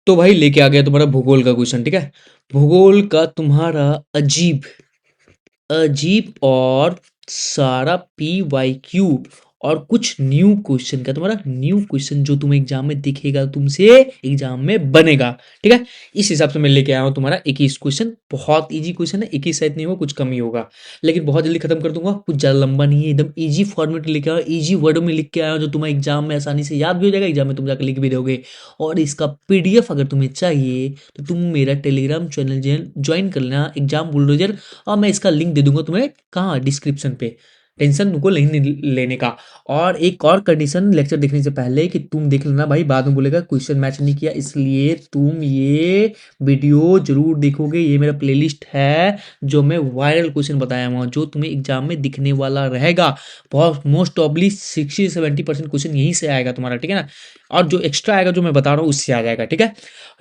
तो भाई लेके आ गया तुम्हारा भूगोल का क्वेश्चन। ठीक है, भूगोल का तुम्हारा अजीब अजीब और सारा पी वाई क्यू और कुछ न्यू क्वेश्चन का तुम्हारा न्यू क्वेश्चन जो तुम्हें एग्जाम में दिखेगा, तुमसे एग्जाम में बनेगा। ठीक है, इस हिसाब से मैं लेके आया हूँ तुम्हारा 21 क्वेश्चन। बहुत इजी क्वेश्चन है, 21 शायद नहीं होगा, कुछ कम ही होगा, लेकिन बहुत जल्दी खत्म कर दूंगा। कुछ ज़्यादा लंबा नहीं है, एकदम इजी फॉर्मेट लेके आया, इजी वर्ड में लिख के आया हूँ, जो तुम्हें एग्जाम में आसानी से याद भी हो जाएगा, एग्जाम में तुम जाकर लिख भी दोगे। और इसका पीडीएफ अगर तुम्हें चाहिए तो तुम मेरा टेलीग्राम चैनल ज्वाइन कर लेना, एग्जाम बुलडोजर। और मैं इसका लिंक दे दूंगा तुम्हें, कहाँ, डिस्क्रिप्शन पे। टेंशन तुमको नहीं लेने का। और एक और कंडीशन लेक्चर देखने से पहले कि तुम देख लेना भाई, बाद में बोलेगा क्वेश्चन मैच नहीं किया, इसलिए तुम ये वीडियो जरूर देखोगे। ये मेरा प्लेलिस्ट है जो मैं वायरल क्वेश्चन बताया हुआ, जो तुम्हें एग्जाम में दिखने वाला रहेगा। बहुत मोस्ट ऑब्ली 60-70% क्वेश्चन यहीं से आएगा तुम्हारा। ठीक है ना, और जो एक्स्ट्रा आएगा जो मैं बता रहा हूँ उससे आ जाएगा। ठीक है,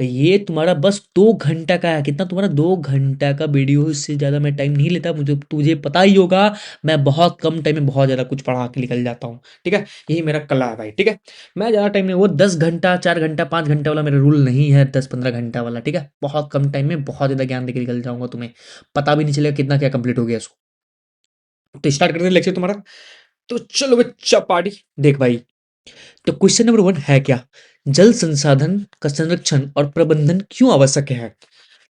ये तुम्हारा बस 2 घंटा का है। कितना तुम्हारा? 2 घंटा का वीडियो, इससे ज़्यादा मैं टाइम नहीं लेता, मुझे तुझे पता ही होगा। मैं बहुत कम टाइम में बहुत ज़्यादा कुछ पढ़ा के निकल जाता हूँ। ठीक है, यही मेरा कला है भाई। ठीक है, मैं ज़्यादा टाइम नहीं, वो 10 घंटा 4 घंटा 5 घंटा वाला मेरा रूल नहीं है, 10-15 घंटा वाला। ठीक है, बहुत कम टाइम में बहुत ज़्यादा ज्ञान देके निकल जाऊंगा, तुम्हें पता भी नहीं चलेगा कितना क्या कंप्लीट हो गया इसको। तो स्टार्ट करते हैं लेक्चर तुम्हारा। तो चलो बच्चा पार्टी। देख भाई, तो क्वेश्चन नंबर 1 है क्या? जल संसाधन का संरक्षण और प्रबंधन क्यों आवश्यक है?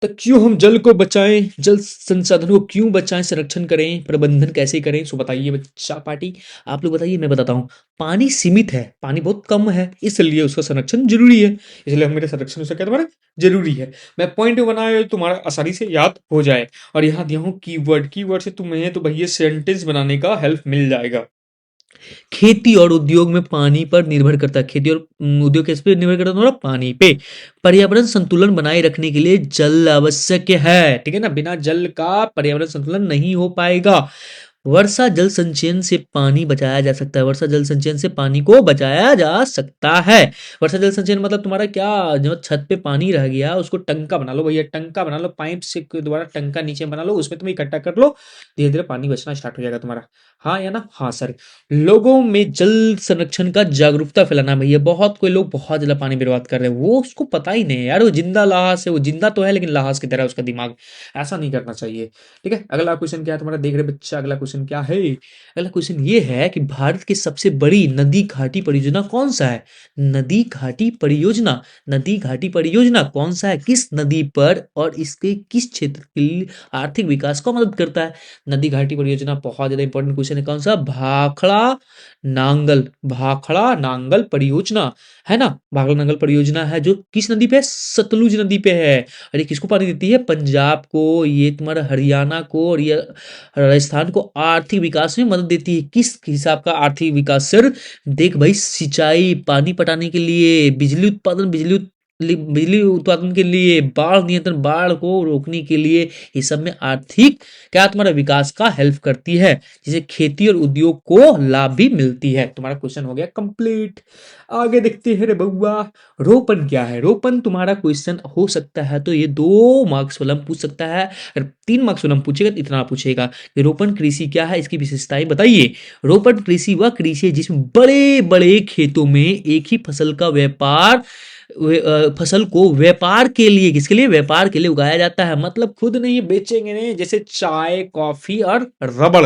तो क्यों हम जल को बचाएं, जल संसाधन को क्यों बचाएं, संरक्षण करें, प्रबंधन कैसे करें? सो बताइए बच्चा पार्टी, आप लोग बताइए, मैं बताता हूँ। पानी सीमित है, पानी बहुत कम है, इसलिए उसका संरक्षण जरूरी है। इसलिए हम मेरे संरक्षण उसका क्या तुम्हारा जरूरी है। मैं पॉइंट बनाया तुम्हारा आसानी से याद हो जाए। और यहाँ दिया हूँ कीवर्ड, कीवर्ड से तुम्हें तो भैया सेंटेंस बनाने का हेल्प मिल जाएगा। खेती और उद्योग में पानी पर निर्भर करता है। खेती और उद्योग किस पे निर्भर करता है? थोड़ा पानी पे। पर्यावरण संतुलन बनाए रखने के लिए जल आवश्यक है। ठीक है ना, बिना जल का पर्यावरण संतुलन नहीं हो पाएगा। वर्षा जल संचयन से पानी बचाया जा सकता है, वर्षा जल संचयन से पानी को बचाया जा सकता है। वर्षा जल संचयन मतलब तुम्हारा क्या, जो छत पे पानी रह गया उसको टंका बना लो भैया, टंका बना लो, पाइप से दोबारा टंका नीचे बना लो, उसमें तुम इकट्ठा कर लो, धीरे धीरे पानी बचना स्टार्ट हो जाएगा तुम्हारा। हाँ या ना? हाँ सर। लोगों में जल संरक्षण का जागरूकता फैलाना भैया। बहुत कोई लोग बहुत ज्यादा पानी बर्बाद कर रहे हैं, वो उसको पता ही नहीं है यार, वो जिंदा लाश है, वो जिंदा तो है लेकिन लाश की तरह उसका दिमाग। ऐसा नहीं करना चाहिए। ठीक है, अगला क्वेश्चन क्या है तुम्हारा, देख रहे बच्चा, अगला क्वेश्चन क्या है? अगला क्वेश्चन ये है कि भारत की सबसे बड़ी नदी घाटी परियोजना कौन सा है? नदी घाटी परियोजना, नदी घाटी परियोजना कौन सा है, किस नदी पर, और इसके किस क्षेत्र के लिए आर्थिक विकास को मदद करता है? नदी घाटी परियोजना बहुत ज्यादा इंपॉर्टेंट क्वेश्चन है। कौन सा? भाखड़ा नांगल, भाखड़ा नांगल परियोजना है ना, भाखड़ा नांगल परियोजना है जो किस नदी पे है? सतलुज नदी पे है। और ये किसको पानी देती है? पंजाब को, ये तुम्हारा हरियाणा को, और ये राजस्थान को आर्थिक विकास में मदद देती है। किस हिसाब का आर्थिक विकास सर? देख भाई, सिंचाई, पानी पटाने के लिए, बिजली उत्पादन, बिजली उत्पादन के लिए, बाढ़ नियंत्रण, बाढ़ को रोकने के लिए, ये सब में आर्थिक क्या तुम्हारा विकास का हेल्प करती है, जिसे खेती और उद्योग को लाभ भी मिलती है। तुम्हारा क्वेश्चन हो गया कंप्लीट। आगे देखते हैं रे बउआ, रोपण क्या है? रोपण तुम्हारा क्वेश्चन हो सकता है तो ये 2 मार्क्स वाला पूछ सकता है, अगर 3 मार्क्स वाला पूछेगा तो इतना पूछेगा कि रोपण कृषि क्या है, इसकी विशेषताएं बताइए। रोपण कृषि वह कृषि है जिसमें बड़े बड़े खेतों में एक ही फसल का व्यापार, फसल को व्यापार के लिए, किसके लिए? व्यापार के लिए उगाया जाता है, मतलब खुद नहीं बेचेंगे नहीं, जैसे चाय, कॉफी और रबड़।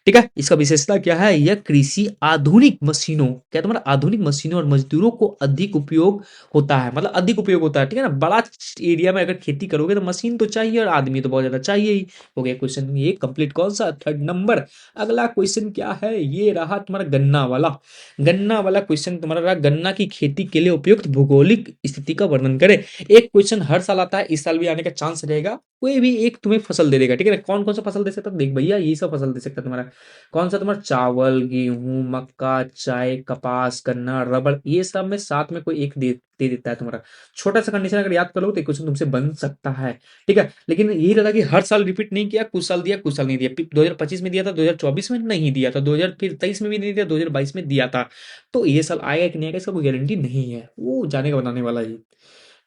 ठीक है, इसका विशेषता क्या है? यह कृषि आधुनिक मशीनों, क्या तुम्हारा आधुनिक मशीनों और मजदूरों को अधिक उपयोग होता है, मतलब अधिक उपयोग होता है। ठीक है ना, बड़ा एरिया में अगर खेती करोगे तो मशीन तो चाहिए और आदमी तो बहुत ज्यादा चाहिए ही। हो गया क्वेश्चन ये कंप्लीट। कौन सा? 3rd number. अगला क्वेश्चन क्या है? ये रहा तुम्हारा गन्ना वाला। गन्ना वाला क्वेश्चन तुम्हारा रहा, गन्ना की खेती के लिए उपयुक्त भौगोलिक स्थिति का वर्णन करें। एक क्वेश्चन हर साल आता है, इस साल भी आने का चांस रहेगा। कोई भी एक तुम्हें फसल दे देगा। ठीक है ना, कौन कौन सा फसल दे सकता है? देख भैया, ये सब फसल दे सकता है तुम्हारा। कौन सा? तुम्हारा चावल, गेहूं, मक्का, चाय, कपास, गन्ना, रबड़, ये सब में साथ में कोई एक दे देता है तुम्हारा। छोटा सा कंडीशन अगर याद कर लो तो क्वेश्चन तुमसे बन सकता है। ठीक है, लेकिन यही रहता कि हर साल रिपीट नहीं किया, कुछ साल दिया, कुछ साल नहीं दिया। 2025 में दिया था, 2024 में नहीं दिया था, 2023 में भी नहीं दिया, 2022 में दिया था। तो ये साल आएगा कि नहीं आएगा इसका कोई गारंटी नहीं है, वो जाने का बनाने वाला ही।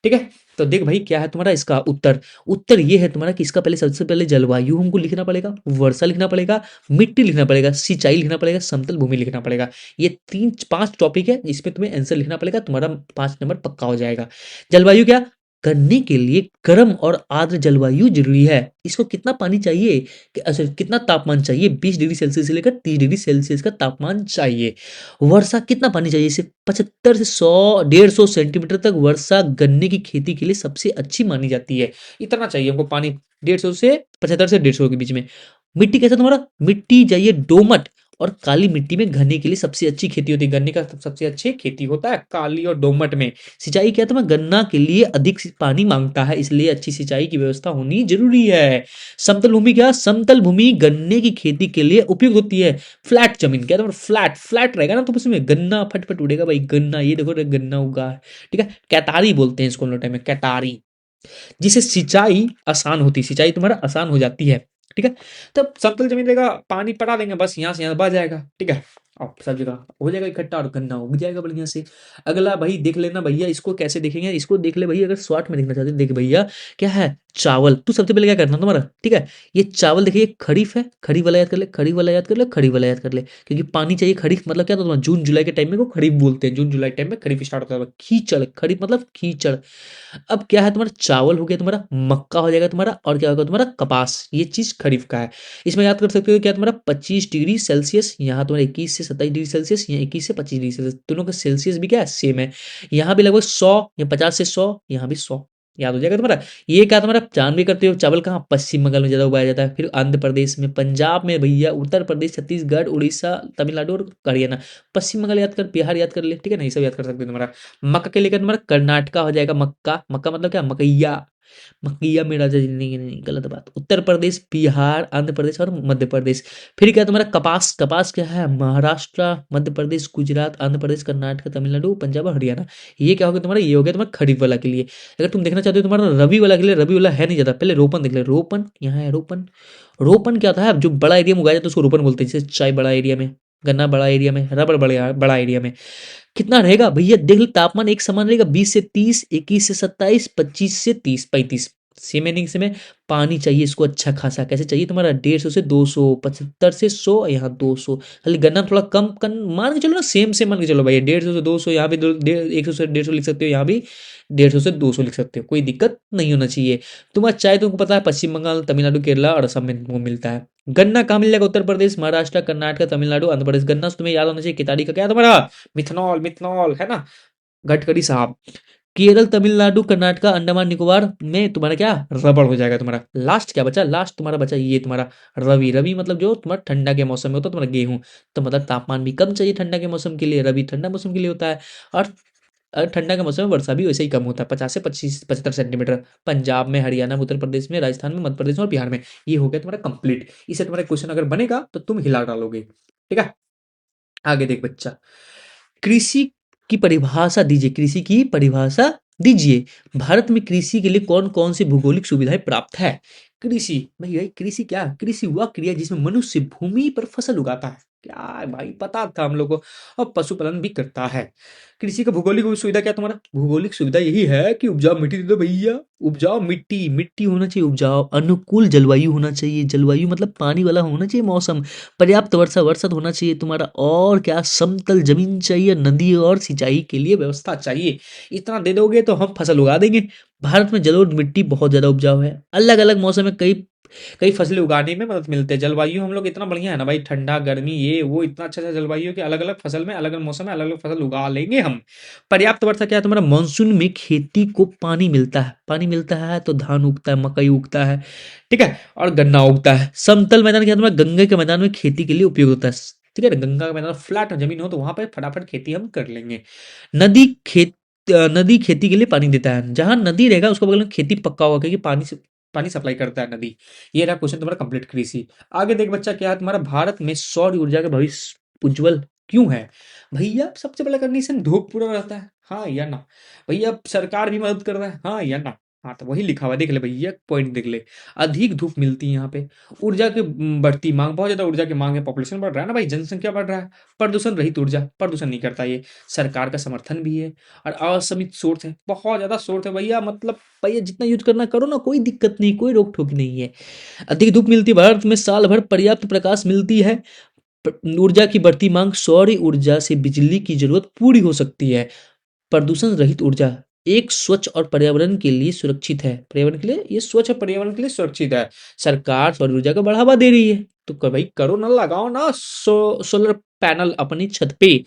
ठीक है, तो देख भाई क्या है तुम्हारा इसका उत्तर। उत्तर ये है तुम्हारा कि इसका पहले, सबसे पहले जलवायु हमको लिखना पड़ेगा, वर्षा लिखना पड़ेगा, मिट्टी लिखना पड़ेगा, सिंचाई लिखना पड़ेगा, समतल भूमि लिखना पड़ेगा। ये 3-5 टॉपिक है, इसमें तुम्हें आंसर लिखना पड़ेगा, तुम्हारा 5 नंबर पक्का हो जाएगा। जलवायु क्या? गन्ने के लिए गर्म और आर्द्र जलवायु जरूरी है। इसको कितना पानी चाहिए, अच्छा कितना तापमान चाहिए, 20 डिग्री सेल्सियस से लेकर 30 डिग्री सेल्सियस का तापमान चाहिए। वर्षा कितना पानी चाहिए इसे, 75 से 100 150 सेंटीमीटर तक वर्षा गन्ने की खेती के लिए सबसे अच्छी मानी जाती है। इतना चाहिए हमको पानी, 150 से 75 से 150 के बीच में। मिट्टी कैसा तुम्हारा, मिट्टी चाहिए दोमट और काली मिट्टी में गन्ने के लिए सबसे अच्छी खेती होती है। गन्ने का सबसे अच्छी खेती होता है काली और दोमट में। सिंचाई क्या है तुम्हारा, गन्ना के लिए अधिक पानी मांगता है, इसलिए अच्छी सिंचाई की व्यवस्था होनी जरूरी है। समतल भूमि क्या, समतल भूमि गन्ने की खेती के लिए उपयुक्त होती है। फ्लैट जमीन क्या है तुम्हारा, फ्लैट फ्लैट रहेगा ना तो उसमें गन्ना फट फट उड़ेगा भाई। गन्ना ये देखो गन्ना उगा है, ठीक है। कैतारी बोलते हैं इसको लोटे में, कैतारी, जिससे सिंचाई आसान होती है, सिंचाई तुम्हारा आसान हो जाती है, ठीक है। तब समतल जमीन रहेगा, पानी पटा देंगे बस, यहाँ से यहाँ बह जाएगा, ठीक है। और सब जगह हो जाएगा इकट्ठा और गन्ना उग जाएगा बढ़िया से। अगला भाई देख लेना भैया, इसको कैसे देखेंगे, इसको देख ले भैया, अगर शॉर्ट में देखना चाहते हैं देख भैया क्या है, चावल। तू सबसे पहले क्या करना तुम्हारा, ठीक है। ये चावल देखिए, खरीफ है, खरीफ वाला याद कर ले, खरीफ वाला याद कर ले, खरीफ वाला याद कर ले, क्योंकि पानी चाहिए। खरीफ मतलब क्या, तो तुम्हारा जून जुलाई के टाइम में को खरीफ बोलते हैं, जून जुलाई टाइम में खरीफ स्टार्ट होता है। कीचड़, खरीफ मतलब कीचड़। अब क्या है तुम्हारा, चावल हो गया तुम्हारा, मक्का हो जाएगा तुम्हारा, और क्या होगा तुम्हारा, कपास। ये चीज खरीफ का है। इसमें याद कर सकते हो क्या तुम्हारा, 25 डिग्री सेल्सियस, यहाँ तुम्हारा 21 से 27 डिग्री सेल्सियस, यहाँ 21 से 25 डिग्री सेल्सियस, दोनों का सेल्सियस भी क्या है, सेम है। यहाँ भी लगभग 100 या 50 से 100, यहाँ भी 100, याद हो जाएगा तुम्हारा। ये क्या तुम्हारा, जान भी करते हो चावल कहाँ, पश्चिम बंगाल में ज्यादा उगाया जाता है, फिर आंध्र प्रदेश में, पंजाब में भैया, उत्तर प्रदेश, छत्तीसगढ़, उड़ीसा, तमिलनाडु और हरियाणा। पश्चिम बंगाल याद कर, बिहार याद कर ले, ठीक है ना, ये सब याद कर सकते हो तुम्हारा। मक्का के लेकर तुम्हारा कर्नाटका हो जाएगा, मक्का, मक्का मतलब क्या, मकैया, मकैया में राजा जिंदगी नहीं, गलत बात। उत्तर प्रदेश, बिहार, आंध्र प्रदेश और मध्य प्रदेश। फिर क्या तुम्हारा कपास, कपास क्या है, महाराष्ट्र, मध्य प्रदेश, गुजरात, आंध्र प्रदेश, कर्नाटक, तमिलनाडु, पंजाब और हरियाणा। ये क्या होगा तुम्हारा, ये हो गया तुम्हारा खरीफ वाला के लिए। अगर तुम देखना चाहते हो तुम्हारा रबी वाला के लिए, रबी वाला है नहीं ज्यादा, पहले रोपन देख ले, रोपन यहाँ है, रोपन। रोपन क्या होता है, जो बड़ा एरिया में उगाया जाता है उसको रोपन बोलते हैं, जैसे चाय बड़ा एरिया में, गन्ना बड़ा एरिया में, रबड़ बड़ा बड़ा एरिया में। कितना रहेगा भैया, देख लो तापमान एक समान रहेगा, 20 से 30, 21 से 27, 25 से 30, 35। सीमेनिंग से में पानी चाहिए इसको अच्छा खासा, कैसे चाहिए तुम्हारा, 150 से 200, 75 से 100, यहाँ 200। खाली गन्ना थोड़ा कम कम मान के चलो ना, सेम सेम मान के चलो भैया, 150 से 200, यहाँ भी 100 से 150 लिख सकते हो, यहाँ भी 150 से 200 लिख सकते हो, कोई दिक्कत नहीं होना चाहिए। तुम्हारा चाय तुमको पता है पश्चिम बंगाल, तमिलनाडु, केरला और असम में तुमको मिलता है। गन्ना कहाँ मिल जाएगा, उत्तर प्रदेश, महाराष्ट्र, कर्नाटक, तमिलनाडु, आंध्र प्रदेश। गन्ना से तुम्हें याद होना चाहिए, केताड़ी का क्या है तुम्हारा, मिथनॉल, मिथनॉल है ना, गडकरी साहब। केरल, तमिलनाडु, कर्नाटका, अंडमान निकोबार में तुम्हारा क्या, रबड़ हो जाएगा तुम्हारा। लास्ट क्या बचा, लास्ट तुम्हारा बचा ये तुम्हारा रवि। रवि मतलब जो तुम्हारा ठंडा के मौसम में होता है तुम्हारा गेहूं, तो मतलब तापमान भी कम चाहिए ठंडा के मौसम के लिए, रवि ठंडा मौसम के लिए होता है। और ठंडा के मौसम में वर्षा भी वैसे ही कम होता है, 50 से 25 75 सेंटीमीटर। पंजाब में, हरियाणा में, उत्तर प्रदेश में, राजस्थान में, मध्य प्रदेश में और बिहार में। ये हो गया तुम्हारा कंप्लीट। इससे तुम्हारा क्वेश्चन अगर बनेगा तो तुम हिला डालोगे, ठीक है। आगे देख बच्चा, कृषि की परिभाषा दीजिए, कृषि की परिभाषा दीजिए। भारत में कृषि के लिए कौन कौन सी भौगोलिक सुविधाएं प्राप्त है। कृषि भाई, कृषि क्या, कृषि वह क्रिया जिसमें मनुष्य भूमि पर फसल उगाता है। क्या है भाई, पता था हम लोग को। और पशुपालन भी करता है। कृषि का भौगोलिक सुविधा क्या तुम्हारा, भौगोलिक सुविधा यही है कि उपजाऊ मिट्टी दे दो भैया, उपजाऊ मिट्टी, मिट्टी होना चाहिए उपजाऊ, अनुकूल जलवायु होना चाहिए, जलवायु मतलब पानी वाला होना चाहिए मौसम, पर्याप्त वर्षा वर्षा होना चाहिए तुम्हारा, और क्या, समतल जमीन चाहिए, नदी और सिंचाई के लिए व्यवस्था चाहिए। इतना दे दोगे तो हम फसल उगा देंगे। भारत में जलोढ़ मिट्टी बहुत ज्यादा उपजाऊ है, अलग अलग मौसम में कई कई फसलें उगाने में मदद मिलती है। जलवायु हम लोग इतना बढ़िया है ना भाई, ठंडा गर्मी ये वो, इतना अच्छा अच्छा जलवायु के अलग अलग फसल में अलग अलग मौसम में अलग अलग फसल उगा लेंगे हम। पर्याप्त वर्षा क्या है तुम्हारा, मानसून में खेती को पानी मिलता है, पानी मिलता है तो धान उगता है, मकई उगता है, ठीक है, और गन्ना उगता है। समतल मैदान क्या है तुम्हारा, गंगा के मैदान में खेती के लिए उपयोग होता है, ठीक है ना। गंगा का मैदान फ्लैट जमीन हो तो वहां पर फटाफट खेती हम कर लेंगे। नदी खेत नदी खेती के लिए पानी देता है, जहां नदी रहेगा उसको बगल में खेती पक्का होगा, क्योंकि पानी से पानी सप्लाई करता है नदी। ये रहा क्वेश्चन तुम्हारा कंप्लीट कृषि। आगे देख बच्चा, क्या है तुम्हारा, भारत में सौर ऊर्जा का भविष्य उज्जवल क्यों है। भैया सबसे पहला कंडीशन, धूप पूरा रहता है, हाँ या ना। भैया सरकार भी मदद कर रहा है, हाँ या ना। हाँ तो वही लिखा हुआ है, देख ले भैया पॉइंट देख ले। अधिक धूप मिलती है यहाँ पे। ऊर्जा की बढ़ती मांग, बहुत ज्यादा ऊर्जा की मांग है, पॉपुलेशन बढ़ रहा है ना भाई, जनसंख्या बढ़ रहा है। प्रदूषण रहित ऊर्जा, प्रदूषण नहीं करता ये। सरकार का समर्थन भी है। और असीमित सोर्स है, बहुत ज्यादा सोर्स है भैया, मतलब भैया जितना यूज करना करो ना, कोई दिक्कत नहीं, कोई रोक टोक नहीं है। अधिक धूप मिलती है, भारत में साल भर पर्याप्त प्रकाश मिलती है। ऊर्जा की बढ़ती मांग, सौर ऊर्जा से बिजली की जरूरत पूरी हो सकती है। प्रदूषण रहित ऊर्जा, एक स्वच्छ और पर्यावरण के लिए सुरक्षित है, पर्यावरण के लिए ये स्वच्छ और पर्यावरण के लिए सुरक्षित है। सरकार सौर ऊर्जा को बढ़ावा दे रही है, तो भाई करो ना, लगाओ ना सोलर पैनल अपनी छत पे।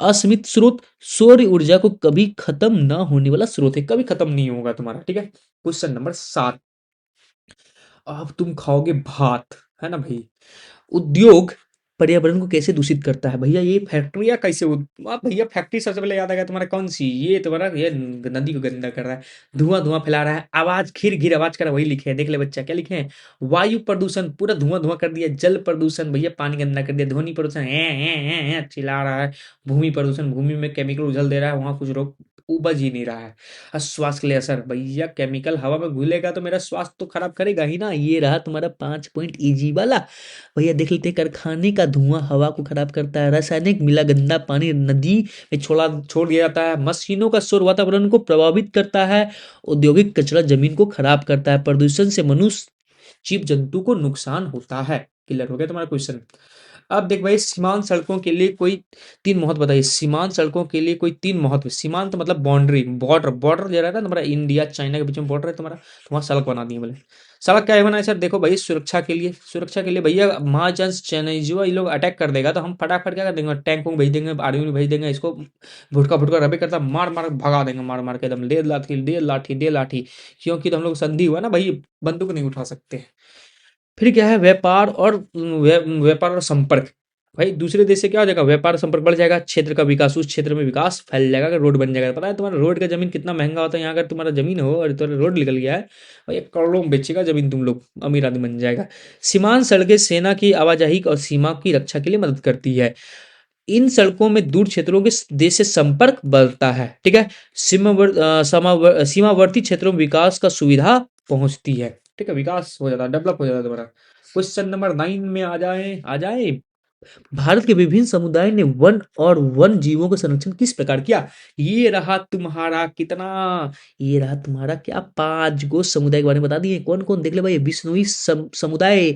असीमित स्रोत, सौर ऊर्जा को कभी खत्म ना होने वाला स्रोत है, कभी खत्म नहीं होगा तुम्हारा, ठीक है। क्वेश्चन नंबर 7, अब तुम खाओगे भात, है ना भाई। उद्योग पर्यावरण को कैसे दूषित करता है भैया, ये फैक्ट्रियाँ कैसे भैया फैक्ट्री सबसे पहले याद आएगा तुम्हारा कौन सी, ये तुम्हारा ये नदी को गंदा कर रहा है, धुआं धुआं फैला रहा है, आवाज खिर खिर आवाज कर रहा है, वही लिखे हैं, देख ले बच्चा क्या लिखे हैं। वायु प्रदूषण पूरा धुआं धुआं कर दिया, जल प्रदूषण भैया पानी गंदा कर दिया, ध्वनि प्रदूषण है चिल्ला रहा है, भूमि प्रदूषण भूमि में केमिकल उछल दे रहा है, वहां कुछ रोग उपज ही नहीं रहा है। और स्वास्थ्य के लिए असर भैया, केमिकल हवा में घुलेगा तो मेरा स्वास्थ्य तो खराब करेगा ही ना। ये रहा तुम्हारा 5 पॉइंट इजी वाला। भैया देख लेते हैं, कारखाने का धुआं हवा को खराब करता है, रासायनिक मिला गंदा पानी नदी में छोड़ दिया जाता है, मशीनों का शोर वातावरण को प्रभावित करता है, औद्योगिक कचरा जमीन को खराब करता है, प्रदूषण से मनुष्य जीव जंतु को नुकसान होता है। क्लियर हो गया तुम्हारा क्वेश्चन। अब देख भाई, सीमांत सड़कों के लिए कोई 3 महत्व बताइए। सीमांत सड़कों के लिए कोई 3 महत्व, सीमांत मतलब बाउंड्री, बॉर्डर, बॉर्डर जो रहता है तुम्हारा इंडिया चाइना के बीच में बॉर्डर है तुम्हारा, तो वहाँ सड़क बना दी है बोले। सड़क क्या है बनाए सर, देखो भाई सुरक्षा के लिए, सुरक्षा के लिए भैया महाजन चेन्नई जो ये लोग अटैक कर देगा तो हम फटाफट क्या कर देंगे, टैंक को भेज देंगे, आर्मी भेज देंगे, इसको भुटका भुटका रबे करता मार मार भगा देंगे, मार मार के एकदम दे लाठी दे लाठी दे लाठी, क्योंकि तो हम लोग संधि हुआ ना भाई, बंदूक नहीं उठा सकते। फिर क्या है, व्यापार और व्यापार और संपर्क। भाई दूसरे देश से क्या हो जाएगा, व्यापार संपर्क बढ़ जाएगा, क्षेत्र का विकास, उस क्षेत्र में विकास फैल जाएगा, अगर रोड बन जाएगा। पता है तुम्हारा रोड का जमीन कितना महंगा होता है यहाँ, अगर तुम्हारा जमीन हो और तुम्हारा रोड निकल गया है भाई, करोड़ों में बेचेगा जमीन, तुम लोग अमीर आदमी बन जाएगा। सीमांत सड़कें सेना की आवाजाही और सीमा की रक्षा के लिए मदद करती है। इन सड़कों में दूर क्षेत्रों के देश से संपर्क बढ़ता है, ठीक है। सीमावर्ती क्षेत्रों में विकास का सुविधा पहुंचती है, ठीक है, विकास हो जाता है, डेवलप हो जाता है तुम्हारा। क्वेश्चन नंबर 9 में आ जाए। भारत के विभिन्न समुदाय ने वन और वन जीवों का संरक्षण किस प्रकार किया। ये रहा तुम्हारा कितना, ये रहा तुम्हारा क्या, 5 गो समुदाय के बारे में बता दिए। कौन कौन देख ले भाई, बिश्नोई समुदाय,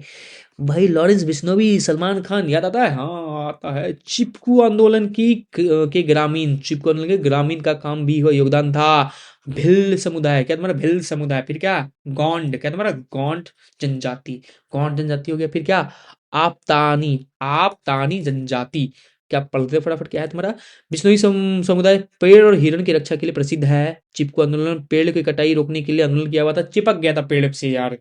भाई लॉरेंस बिश्नोई, सलमान खान, याद आता है, हाँ आता है। चिपकू आंदोलन के ग्रामीण, चिपकू आंदोलन के ग्रामीण का काम भी हुआ, योगदान था। भिल्ल समुदाय, क्या तुम्हारा भिल्ल समुदाय, फिर क्या, गोंड, क्या तुम्हारा गोंड जनजाति, गोंड जनजाति हो गया। फिर क्या, आपतानी, आपतानी जनजाति, क्या पढ़ते फटाफट, क्या है तुम्हारा, बिश्नोई समुदाय पेड़ और हिरण की रक्षा के लिए प्रसिद्ध है। चिपकू आंदोलन पेड़ की कटाई रोकने के लिए आंदोलन किया हुआ था, चिपक गया था पेड़ से यार,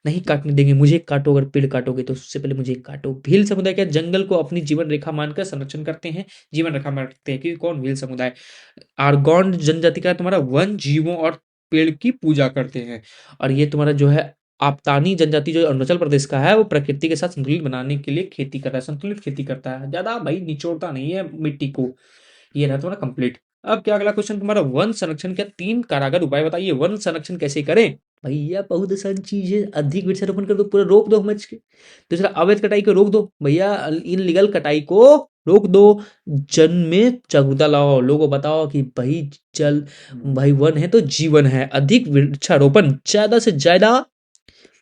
नहीं काटने देंगे, मुझे काटो, अगर पेड़ काटोगे तो उससे पहले मुझे काटो। भील समुदाय क्या, जंगल को अपनी जीवन रेखा मानकर संरक्षण करते हैं, जीवन रेखा मानते हैं कि कौन, भील समुदाय। आर्गोन जनजाति का तुम्हारा वन जीवों और पेड़ की पूजा करते हैं। और ये तुम्हारा जो है आपतानी जनजाति जो अरुणाचल प्रदेश का है, वो प्रकृति के साथ संतुलित बनाने के लिए खेती कर रहा है, संतुलित खेती करता है, ज्यादा भाई निचोड़ता नहीं है मिट्टी को। ये रहा तुम्हारा कंप्लीट। अब क्या अगला क्वेश्चन तुम्हारा, वन संरक्षण के 3 कारगर उपाय बताइए, वन संरक्षण कैसे करें। भैया बहुत आसान चीज है, अधिक वृक्षारोपण कर दो, पूरा रोक दो समझ के। दूसरा, अवैध कटाई को रोक दो भैया, इनलीगल कटाई को रोक दो। जन में जागरूकता लाओ, लोगों को बताओ कि भाई जल, भाई वन है तो जीवन है, अधिक वृक्षारोपण, ज्यादा से ज्यादा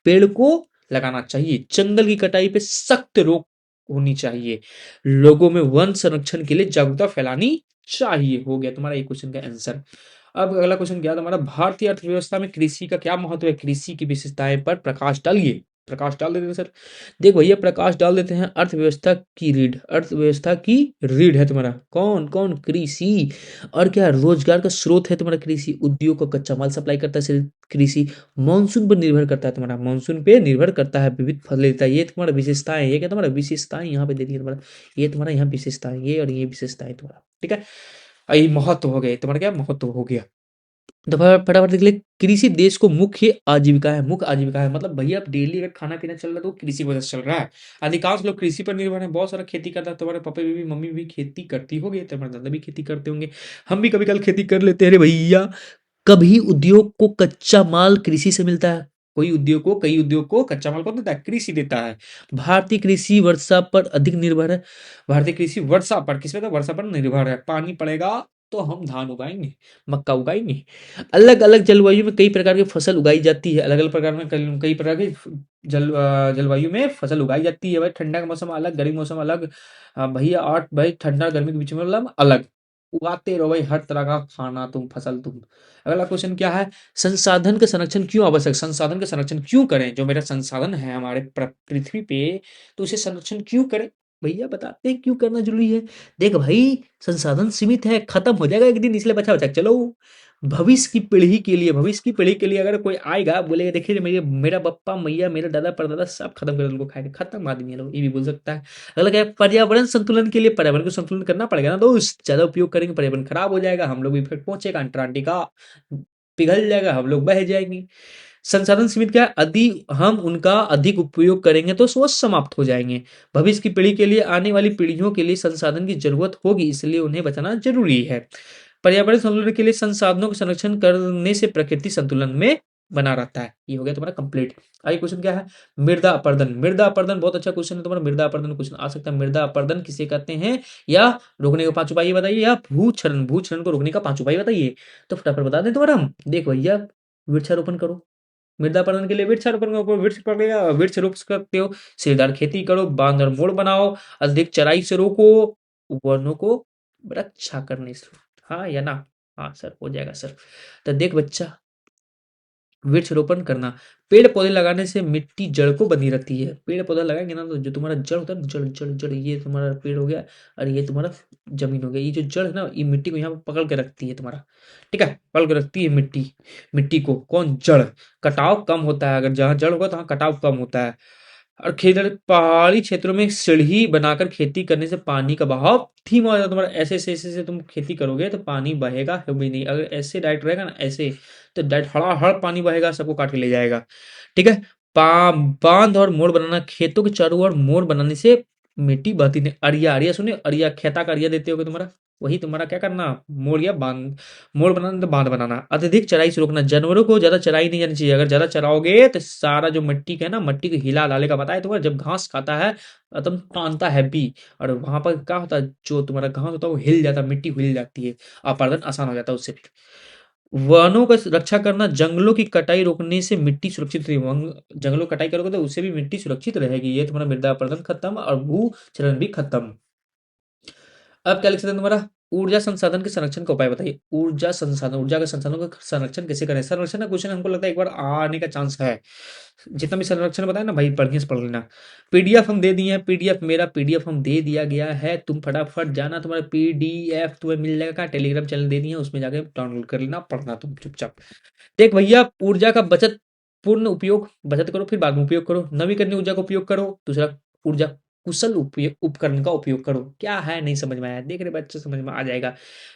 पेड़ को लगाना चाहिए, जंगल की कटाई पे सख्त रोक होनी चाहिए, लोगों में वन संरक्षण के लिए जागरूकता फैलानी चाहिए। हो गया तुम्हारा एक क्वेश्चन का आंसर। अब अगला क्वेश्चन क्या है तुम्हारा, भारतीय अर्थव्यवस्था में कृषि का क्या महत्व है, कृषि की विशेषताएं पर प्रकाश डालिए। प्रकाश डाल देते हैं सर, देख भैया प्रकाश डाल देते हैं। अर्थव्यवस्था की रीढ़, अर्थव्यवस्था की रीढ़ है तुम्हारा कौन कौन, कृषि। और क्या, रोजगार का स्रोत है तुम्हारा कृषि, उद्योग को कच्चा माल सप्लाई करता है सिर्फ कृषि। मानसून पर निर्भर करता है तुम्हारा, मानसून पे निर्भर करता है, विविध फसल देता है। ये तुम्हारा विशेषताएं, ये क्या तुम्हारा विशेषताएं यहाँ पे दे दी है तुम्हारा, ये तुम्हारा यहाँ विशेषताएं, ये और ये विशेषताएं तुम्हारा, ठीक है। यही महत्व हो गया तुम्हारा, क्या महत्व हो गया। तो फटाफट देख ले, कृषि देश को मुख्य आजीविका है, मुख्य आजीविका है मतलब भैया अब डेली अगर खाना पीना चल रहा है तो कृषि वजह से चल रहा है। अधिकांश लोग कृषि पर निर्भर है, बहुत सारा खेती करता है, तुम्हारे पापा भी मम्मी भी खेती करती होगी, तुम्हारे दादा भी खेती करते होंगे, हम भी कभी कल खेती कर लेते हैं रे भैया। कभी उद्योग को कच्चा माल कृषि से मिलता है, कोई उद्योग को, कई उद्योग को कच्चा माल कौन देता है, कृषि देता है। भारतीय कृषि वर्षा पर अधिक निर्भर है, भारतीय कृषि वर्षा पर, किस पे था, वर्षा पर निर्भर है, पानी पड़ेगा तो हम धान उगाएंगे, मक्का उगाएंगे। अलग अलग जलवायु में कई प्रकार की फसल उगाई जाती है, अलग अलग प्रकार में कई प्रकार की जलवायु में फसल उगाई जाती है भाई, ठंडा का मौसम अलग, गर्मी मौसम अलग, भैया, और भाई ठंडा और गर्मी के बीच में मतलब अलग, उगाते रहो भाई हर तरह का खाना तुम, फसल तुम। अगला क्वेश्चन क्या है, संसाधन का संरक्षण क्यों आवश्यक, संसाधन का संरक्षण क्यों करें, जो मेरा संसाधन है हमारे पृथ्वी पे, तो उसे संरक्षण क्यों करें। भैया बताते हैं क्यों करना जरूरी है। देख भाई, संसाधन सीमित है, खत्म हो जाएगा एक दिन, इसलिए बचा बचा के चलो। भविष्य की पीढ़ी के लिए, भविष्य की पीढ़ी के लिए अगर कोई आएगा बोलेगा देखिए मेरे मेरा बप्पा मैया मेरा दादा परदादा सब खत्म कर उनको खाएंगे, खत्म आदमी है लोग, ये भी बोल सकता है। अगला क्या है, पर्यावरण संतुलन के लिए पर्यावरण को संतुलन करना पड़ेगा ना दोस्त, ज्यादा उपयोग करेंगे पर्यावरण खराब हो जाएगा, हम लोग इफेक्ट पहुंचेगा, अंटार्कटिका पिघल जाएगा, हम लोग बह जाएंगे। संसाधन सीमित क्या है, यदि हम उनका अधिक उपयोग करेंगे तो वो समाप्त हो जाएंगे। भविष्य की पीढ़ी के लिए, आने वाली पीढ़ियों के लिए संसाधन की जरूरत होगी, इसलिए उन्हें बचाना जरूरी है। पर्यावरण संतुलन के लिए संसाधनों का संरक्षण करने से प्रकृति संतुलन में बना रहता है। ये हो गया तुम्हारा कंप्लीट। आगे क्वेश्चन क्या है, मृदा अपरदन। मृदा अपरदन बहुत अच्छा क्वेश्चन है तुम्हारा, मृदा अपरदन क्वेश्चन आ सकता है। मृदा अपरदन किसे कहते हैं या रोकने का पांच उपाय बताइए, या भूक्षरण, भूक्षरण को रोकने का पांच उपाय बताइए। तो फटाफट बता दें तुम्हारा हम, देखो भैया, वृक्षारोपण करो, मृदा अपरदन के लिए वृक्षारोपण करो, वृक्ष पड़ेगा, वृक्ष रोप सकते हो, सीढ़ीदार खेती करो, बांध और मोड़ बनाओ, अधिक चराई से रोको, वनों को रक्षा करने से। हाँ या ना, हाँ सर हो जाएगा सर। तो देख बच्चा, वृक्षारोपण करना, पेड़ पौधे लगाने से मिट्टी जड़ को बनी रहती है। पेड़ पौधा लगाएंगे ना तो जो तुम्हारा जड़ होता है ना, जड़ जड़ जड़, ये तुम्हारा पेड़ हो गया और ये तुम्हारा जमीन हो गया, ये जो जड़ है ना ये मिट्टी को यहाँ पर पकड़ के रखती है तुम्हारा, ठीक है, पकड़ के रखती है मिट्टी, मिट्टी को कौन, जड़। कटाव कम होता है, अगर जहाँ जड़ होगा तो वहाँ कटाव कम होता है। और खेत, पहाड़ी क्षेत्रों में सीढ़ी बनाकर खेती करने से पानी का बहाव धीमा हो जाता है तुम्हारा। ऐसे तुम खेती करोगे तो पानी बहेगा भी नहीं, अगर ऐसे डाइट रहेगा ना ऐसे, तो डाइट हड़ाहड़ पानी बहेगा, सबको काट के ले जाएगा, ठीक है। बांध और मोड़ बनाना, खेतों के चारों ओर मोड़ बनाने से मिट्टी बहती नहीं। अरिया, अरिया सुनिए, अरिया खेता का अरिया देते होगे तुम्हारा, वही तुम्हारा क्या करना, मोड़ या बांध, मोड़ बनाना तो बांध बनाना। अत्यधिक चराई से रोकना, जानवरों को ज्यादा चराई नहीं जानी चाहिए, अगर ज्यादा चराओगे तो सारा जो मिट्टी का है ना, मिट्टी को हिला डालेगा, पता है तुम्हारा, जब घास खाता है एकदम तानता है भी, और वहां पर क्या होता है, जो तुम्हारा घास होता है वो हिल जाता है, मिट्टी हिल जाती है, अपार्दन आसान हो जाता है उससे भी। वनों का रक्षा करना, जंगलों की कटाई रोकने से मिट्टी सुरक्षित रहेगी, जंगलों की कटाई करोगे तो उससे भी मिट्टी सुरक्षित रहेगी, ये तुम्हारा मृदा अपरदन खत्म और भू क्षरण भी खत्म। अब क्या लिख सकते हैं तुम्हारा, ऊर्जा संसाधन के संरक्षण का उपाय बताइए। ऊर्जा संसाधन, ऊर्जा के संसाधनों का संरक्षण कैसे करें, संरक्षण का क्वेश्चन हमको लगता है एक बार आने का चांस है। जितना भी संरक्षण बताया ना भाई, बढ़िया से पढ़ लेना। पीडीएफ हम दे दिए हैं, पीडीएफ मेरा पीडीएफ हम दे दिया गया है, तुम फटाफट जाना, तुम्हारा पीडीएफ तुम्हें मिल जाएगा, टेलीग्राम चैनल दे दिए हैं, उसमें जाके डाउनलोड कर लेना, पढ़ना तुम चुपचाप। देख भैया, ऊर्जा का बचत पूर्ण उपयोग, बचत करो फिर बाद में उपयोग करो, नवीकरणीय ऊर्जा का उपयोग करो, दूसरा ऊर्जा कुशल उपकरण का उपयोग करो। क्या है नहीं समझ में आया, देख रहे बच्चे, समझ में आ जाएगा।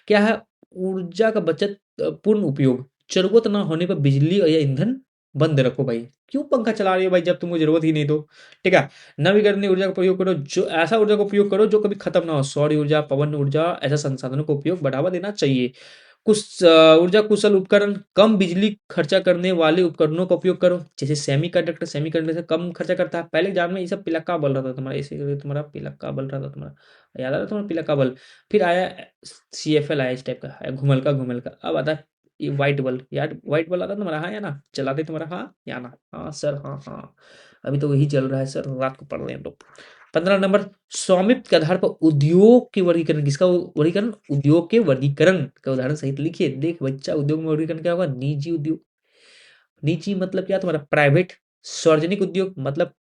क्या है, ऊर्जा का बचत, पूर्ण उपयोग, जरूरत ना होने पर बिजली या ईंधन बंद रखो भाई, क्यों पंखा चला रही हो भाई जब तुमको जरूरत ही नहीं, तो ठीक है। नवीकरणीय ऊर्जा का प्रयोग करो, जो ऐसा ऊर्जा का उपयोग करो जो कभी खत्म ना हो, सौर ऊर्जा, पवन ऊर्जा, ऐसा संसाधनों का उपयोग बढ़ावा देना चाहिए। कुछ ऊर्जा कुशल उपकरण, कम बिजली खर्चा करने वाले उपकरणों का उपयोग करो, जैसे सेमीकंडक्टर, सेमीकंडक्टर से कम खर्चा करता है। पहले एग्जाम में ये सब पिलक्का बल रहा था तुम्हारा, इसी करके तुम्हारा पिलक्का बल रहा था तुम्हारा, याद आ रहा है तुम्हारा पिलक्का बल। फिर आया सीएफएल, आया इस टाइप का आया, घुमलका घुमलका। अब आता है ये व्हाइट बल, यार व्हाइट बल आता है तुम्हारा, हाँ या ना, चलाते तुम्हारा, हाँ या ना, हाँ सर, हाँ हाँ, अभी तो वही चल रहा है सर, रात को पढ़ रहे हैं हम लोग। 15 नंबर, स्वामित्व के आधार पर उद्योग के वर्गीकरण, किसका वर्गीकरण, उद्योग के वर्गीकरण का उदाहरण सहित लिखिए। देख बच्चा, उद्योग में वर्गीकरण क्या होगा, निजी उद्योग, निजी मतलब क्या तुम्हारा प्राइवेट, सार्वजनिक उद्योग मतलब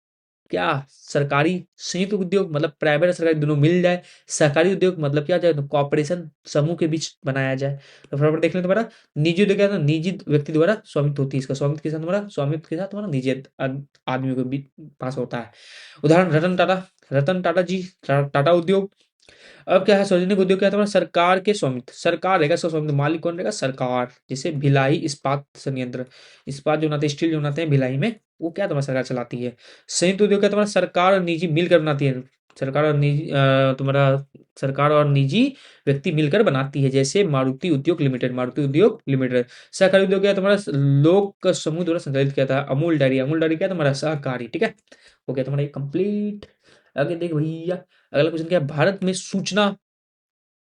क्या, सरकारी, संयुक्त उद्योग मतलब प्राइवेट और सरकारी दोनों मिल जाए, सहकारी उद्योग मतलब क्या जाए तो कॉर्पोरेशन समूह के बीच बनाया जाए। तो फटाफट देख लें तुम्हारा, निजी उद्योग क्या है, निजी व्यक्ति द्वारा स्वामित्व होती है, इसका स्वामित्व के साथ तुम्हारा, स्वामित्व के साथ तुम्हारा निजी आदमियों के बीच पास होता है। उदाहरण रतन टाटा, रतन टाटा जी, टाटा उद्योग। अब क्या है, सार्वजनिक उद्योग क्या है तुम्हारा, सरकार के स्वामित्व, सरकार रहेगा इसका स्वामित्व, मालिक कौन रहेगा, सरकार। जैसे भिलाई इस्पात संयंत्र, इस्पात जो बनाते हैं, स्टील जो बनाते हैं भिलाई में, वो क्या तुम्हारा सरकार चलाती है। संयुक्त उद्योग क्या तुम्हारा, सरकार और निजी मिलकर बनाती है, सरकार और निजी तुम्हारा, सरकार और निजी व्यक्ति मिलकर बनाती है, जैसे मारुति उद्योग लिमिटेड, मारुति उद्योग लिमिटेड। सहकारी उद्योग क्या है तुम्हारा, लोग का समूह द्वारा संचालित किया था, अमूल डायरी, अमूल डायरी क्या है तुम्हारा, सहकारी, ठीक है। हो गया तुम्हारा ये कंप्लीट। आगे देख भैया, अगला क्वेश्चन क्या है, भारत में सूचना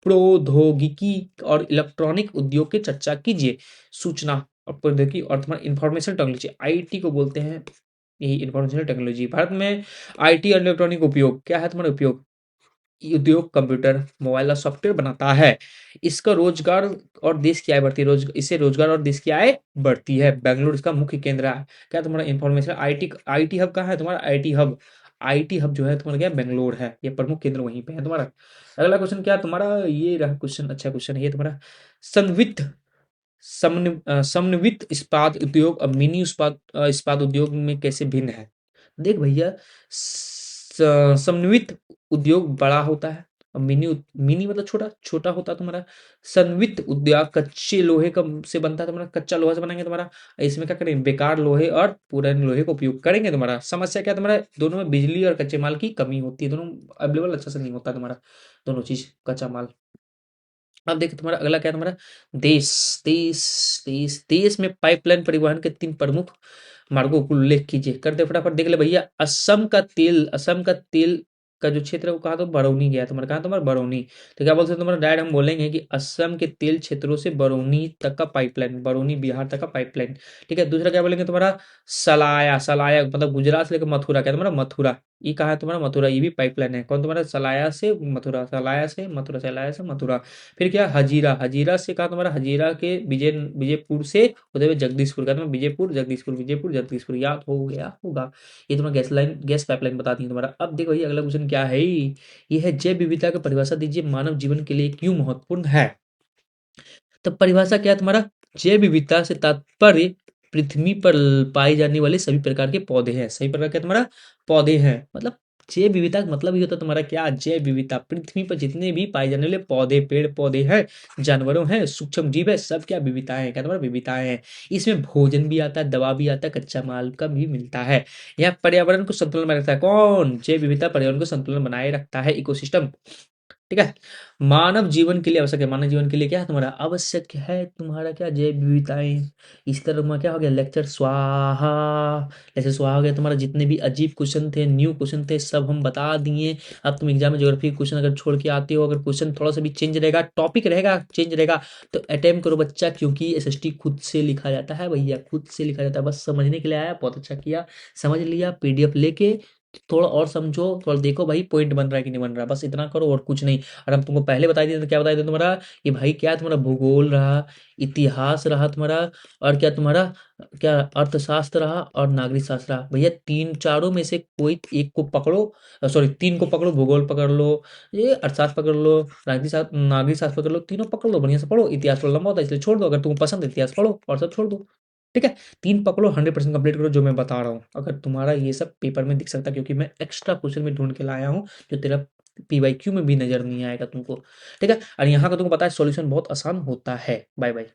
प्रौद्योगिकी और इलेक्ट्रॉनिक उद्योग की चर्चा कीजिए। सूचना और प्रौद्योगिकी और तुम्हारा इंफॉर्मेशन टेक्नोलॉजी, आईटी को बोलते हैं, यही इंफॉर्मेशन टेक्नोलॉजी। भारत में आईटी और इलेक्ट्रॉनिक उपयोग क्या है तुम्हारा उपयोग, उद्योग कंप्यूटर, मोबाइल और सॉफ्टवेयर बनाता है। इसका रोजगार और देश की आय बढ़ती है। इससे रोजगार और देश की आय बढ़ती है। बेंगलुरु इसका मुख्य केंद्र है। क्या तुम्हारा इंफॉर्मेशन आईटी आईटी हब कहाँ है तुम्हारा? आईटी हब जो है तुम्हारा क्या बेंगलोर है। ये प्रमुख केंद्र वहीं पे है तुम्हारा। अगला क्वेश्चन क्या तुम्हारा? ये रहा क्वेश्चन, अच्छा क्वेश्चन है ये तुम्हारा। समन्वित समन्वित इस्पात उद्योग और मिनी इस्पात उद्योग में कैसे भिन्न है? देख भैया, समन्वित उद्योग बड़ा होता है और मिनी मतलब छोटा छोटा होता है तुम्हारा। समन्वित उद्योग कच्चे लोहे का से बनता है तुम्हारा, कच्चा लोहा से बनाएंगे तुम्हारा। इसमें क्या करेंगे? बेकार लोहे और पुराने लोहे का उपयोग करेंगे तुम्हारा। समस्या क्या है तुम्हारा? दोनों में बिजली और कच्चे माल की कमी होती है, दोनों अवेलेबल अच्छा से नहीं होता तुम्हारा, दोनों चीज कच्चा माल। अब देखिए तुम्हारा अगला क्या है तुम्हारा? देश देश देश में पाइपलाइन परिवहन के 3 प्रमुख मार्गों का उल्लेख कीजिए। कर दे फटाफट, देख ले भैया। असम का तेल का जो क्षेत्र है वो कहाँ? तो बरौनी गया तुम्हारा। कहाँ तुम्हारा? बरौनी। तो क्या बोलते हैं तुम्हारा? डायरेक्ट हम बोलेंगे कि असम के तेल क्षेत्रों से बरौनी तक का पाइपलाइन, बरौनी बिहार तक का पाइपलाइन। ठीक है। दूसरा क्या बोलेंगे तुम्हारा? सलाया सलाया मतलब गुजरात से लेकर मथुरा। क्या तुम्हारा? मथुरा। ये कहाँ है तुम्हारा? मथुरा। ये भी पाइपलाइन है। कौन तुम्हारा? सलाया से मथुरा, सलाया से मथुरा, सलाया से मथुरा। फिर क्या? हजीरा। हजीरा से कहा तुम्हारा? हजीरा के विजयपुर से होते हुए जगदीशपुर। का तुम्हारा विजयपुर जगदीशपुर, विजयपुर जगदीशपुर। याद हो गया होगा। ये तुम्हारा गैस पाइपलाइन बता दी तुम्हारा। अब देखो ये अगला क्वेश्चन क्या है? ये है जैव विविधता की परिभाषा दीजिए, मानव जीवन के लिए क्यों महत्वपूर्ण है? तो परिभाषा क्या है तुम्हारा? जैव विविधता से तात्पर्य पृथ्वी पर पाए जाने वाले सभी प्रकार के पौधे हैं। सभी प्रकार के तुम्हारा पौधे हैं, मतलब जैव विविधता का मतलब ये होता है तुम्हारा क्या? जैव विविधता पृथ्वी पर जितने भी पाए जाने वाले पौधे, पेड़ पौधे हैं, जानवरों हैं, सूक्ष्म जीव है, सब क्या विविधताएं हैं। क्या तुम्हारा? विविधताएं हैं। इसमें भोजन भी आता है, दवा भी आता है, कच्चा माल का भी मिलता है। यह पर्यावरण को संतुलन में रखता है। कौन? जैव विविधता पर्यावरण को संतुलन बनाए रखता है, इकोसिस्टम। ठीक है। मानव जीवन के लिए आवश्यक है। मानव जीवन के लिए क्या है तुम्हारा? आवश्यक है तुम्हारा क्या? जैव विविधताएं। इस तरह तुम्हारा क्या हो गया? लेक्चर स्वाहा। लेक्चर स्वाहा हो गया तुम्हारा। जितने भी अजीब क्वेश्चन थे, न्यू क्वेश्चन थे, सब हम बता दिए। अब तुम एग्जाम में ज्योग्राफी क्वेश्चन अगर छोड़ के आते हो, अगर क्वेश्चन थोड़ा सा भी चेंज रहेगा, टॉपिक रहेगा चेंज रहेगा, तो अटेम्प्ट करो बच्चा, क्योंकि एसएसटी खुद से लिखा जाता है भैया, खुद से लिखा जाता है। बस समझने के लिए आया, बहुत अच्छा किया, समझ लिया। पीडीएफ लेके थोड़ा और समझो, थोड़ा देखो भाई पॉइंट बन रहा है कि नहीं बन रहा है, बस इतना करो और कुछ नहीं। और हम तुमको पहले बता दिए तो क्या बताया था तुम्हारा? कि भाई क्या तुम्हारा? भूगोल रहा, इतिहास रहा तुम्हारा, और क्या तुम्हारा? क्या अर्थशास्त्र रहा और नागरिक शास्त्र रहा। भैया तीन चारों में से कोई एक को पकड़ो, सॉरी तीन को पकड़ो। भूगोल पकड़ लो, ये अर्थशास्त्र पकड़ लो, नागरिक शास्त्र पकड़ लो, तीनों पकड़ लो, बढ़िया से पढ़ो। इतिहास थोड़ा लंबा होता है इसलिए छोड़ दो, अगर तुमको पसंद है इतिहास पढ़ो और सब छोड़ दो। ठीक है। 3 पकड़ो, 100% कंप्लीट करो जो मैं बता रहा हूँ। अगर तुम्हारा ये सब पेपर में दिख सकता है, क्योंकि मैं एक्स्ट्रा क्वेश्चन में ढूँढ के लाया हूँ, जो तेरा पीवाईक्यू में भी नज़र नहीं आएगा तुमको। ठीक है। और यहाँ का तुमको पता है सॉल्यूशन बहुत आसान होता है। Bye bye.